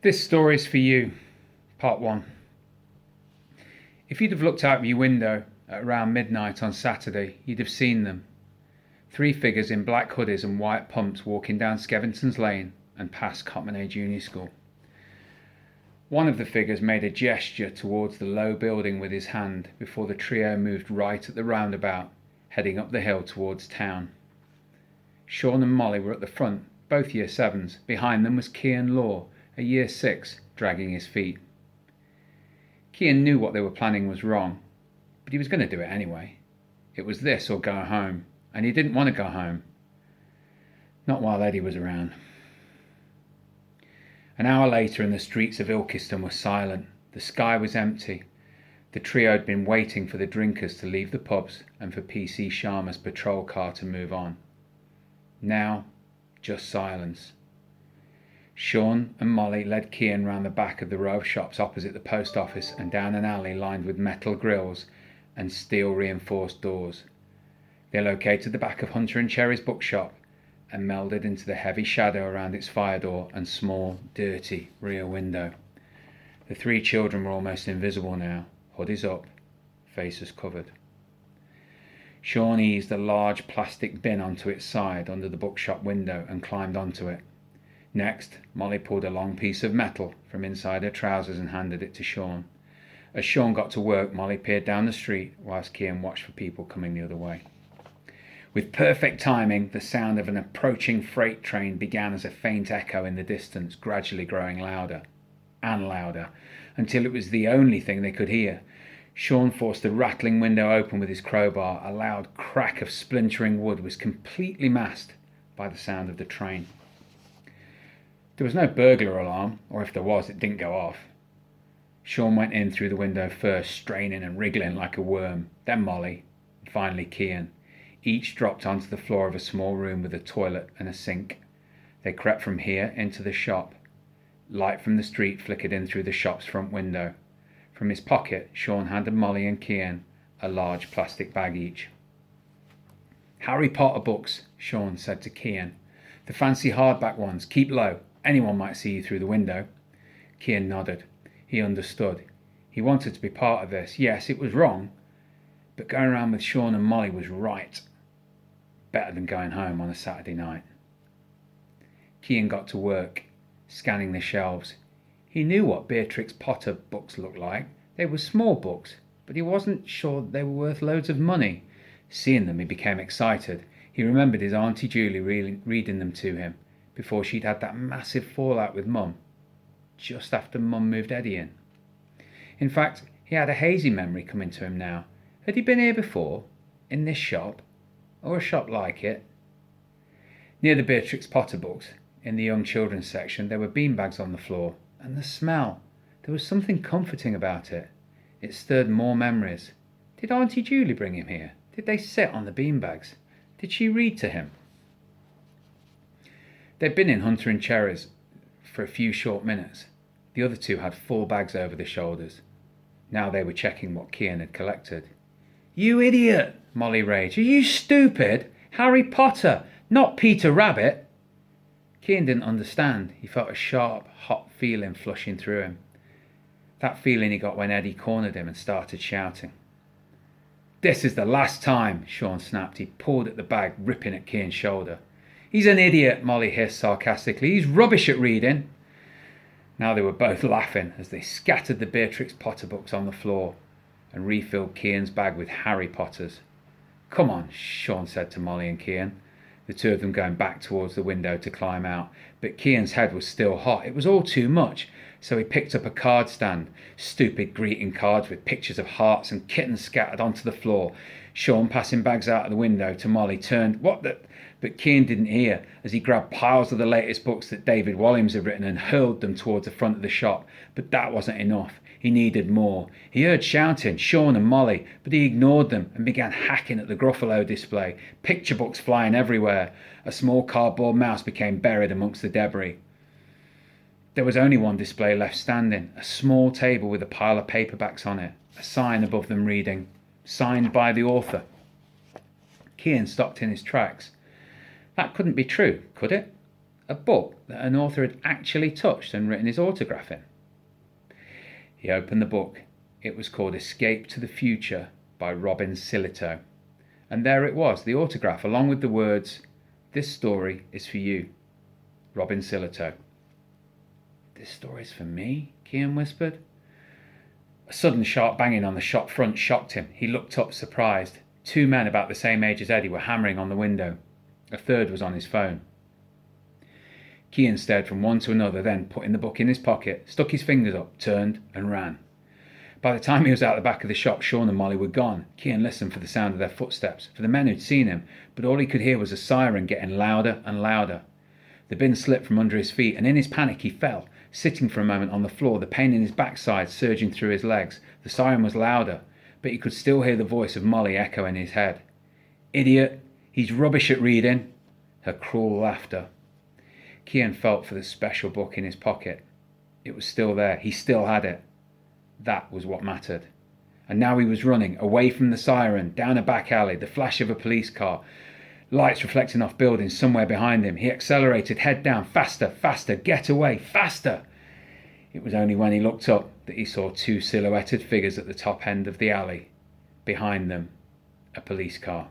This story's for you, part one. If you'd have looked out of your window at around midnight on Saturday, you'd have seen them. Three figures in black hoodies and white pumps walking down Skevington's Lane and past Cotmanhay Junior School. One of the figures made a gesture towards the low building with his hand before the trio moved right at the roundabout, heading up the hill towards town. Sean and Molly were at the front, both Year 7s. Behind them was Cian Law, a Year 6, dragging his feet. Cian knew what they were planning was wrong, but he was going to do it anyway. It was this or go home, and he didn't want to go home. Not while Eddie was around. An hour later and the streets of Ilkeston were silent. The sky was empty. The trio had been waiting for the drinkers to leave the pubs and for PC Sharma's patrol car to move on. Now, just silence. Sean and Molly led Cian round the back of the row of shops opposite the post office and down an alley lined with metal grilles and steel-reinforced doors. They located the back of Hunter and Cherry's bookshop and melded into the heavy shadow around its fire door and small, dirty rear window. The three children were almost invisible now, hoodies up, faces covered. Sean eased a large plastic bin onto its side under the bookshop window and climbed onto it. Next, Molly pulled a long piece of metal from inside her trousers and handed it to Sean. As Sean got to work, Molly peered down the street whilst Cian watched for people coming the other way. With perfect timing, the sound of an approaching freight train began as a faint echo in the distance, gradually growing louder and louder, until it was the only thing they could hear. Sean forced the rattling window open with his crowbar. A loud crack of splintering wood was completely masked by the sound of the train. There was no burglar alarm, or if there was, it didn't go off. Sean went in through the window first, straining and wriggling like a worm, then Molly, and finally Cian. Each dropped onto the floor of a small room with a toilet and a sink. They crept from here into the shop. Light from the street flickered in through the shop's front window. From his pocket, Sean handed Molly and Cian a large plastic bag each. "Harry Potter books," Sean said to Cian. "The fancy hardback ones. Keep low. Anyone might see you through the window." Cian nodded. He understood. He wanted to be part of this. Yes, it was wrong, but going around with Sean and Molly was right. Better than going home on a Saturday night. Cian got to work, scanning the shelves. He knew what Beatrix Potter books looked like. They were small books, but he wasn't sure they were worth loads of money. Seeing them, he became excited. He remembered his Auntie Julie reading them to him before she'd had that massive fallout with Mum, just after Mum moved Eddie in. In fact, he had a hazy memory coming to him now. Had he been here before, in this shop, or a shop like it? Near the Beatrix Potter books, in the young children's section, there were beanbags on the floor, and the smell. There was something comforting about it. It stirred more memories. Did Auntie Julie bring him here? Did they sit on the beanbags? Did she read to him? They'd been in Hunter and Cherry's for a few short minutes. The other two had full bags over their shoulders. Now they were checking what Cian had collected. "You idiot!" Molly raged. "Are you stupid? Harry Potter, not Peter Rabbit!" Cian didn't understand. He felt a sharp, hot feeling flushing through him. That feeling he got when Eddie cornered him and started shouting. "This is the last time," Sean snapped. He pulled at the bag, ripping at Cian's shoulder. "He's an idiot," Molly hissed sarcastically. "He's rubbish at reading." Now they were both laughing as they scattered the Beatrix Potter books on the floor and refilled Cian's bag with Harry Potters. "Come on," Sean said to Molly and Cian, the two of them going back towards the window to climb out. But Cian's head was still hot. It was all too much, so he picked up a card stand. Stupid greeting cards with pictures of hearts and kittens scattered onto the floor. Sean, passing bags out of the window to Molly, turned, "What the—" But Cian didn't hear as he grabbed piles of the latest books that David Walliams had written and hurled them towards the front of the shop. But that wasn't enough. He needed more. He heard shouting, Sean and Molly, but he ignored them and began hacking at the Gruffalo display, picture books flying everywhere. A small cardboard mouse became buried amongst the debris. There was only one display left standing, a small table with a pile of paperbacks on it, a sign above them reading, "Signed by the author." Cian stopped in his tracks. That couldn't be true, could it? a book that an author had actually touched and written his autograph in. He opened the book. It was called Escape to the Future by Robin Silito. And there it was, the autograph, along with the words, "This story is for you, Robin Silito." "This story's for me?" Cian whispered. A sudden sharp banging on the shop front shocked him. He looked up, surprised. 2 men about the same age as Eddie were hammering on the window. A third was on his phone. Cian stared from one to another, then, putting the book in his pocket, stuck his fingers up, turned and ran. By the time he was out the back of the shop, Sean and Molly were gone. Cian listened for the sound of their footsteps, for the men who'd seen him, but all he could hear was a siren getting louder and louder. The bin slipped from under his feet, and in his panic he fell, sitting for a moment on the floor, the pain in his backside surging through his legs. The siren was louder, but he could still hear the voice of Molly echo in his head. "Idiot! He's rubbish at reading!" Her cruel laughter. Cian felt for the special book in his pocket. It was still there. He still had it. That was what mattered. And now he was running, away from the siren, down a back alley, the flash of a police car, lights reflecting off buildings somewhere behind him. He accelerated, head down, faster, faster, get away, faster! It was only when he looked up that he saw 2 silhouetted figures at the top end of the alley. Behind them, a police car.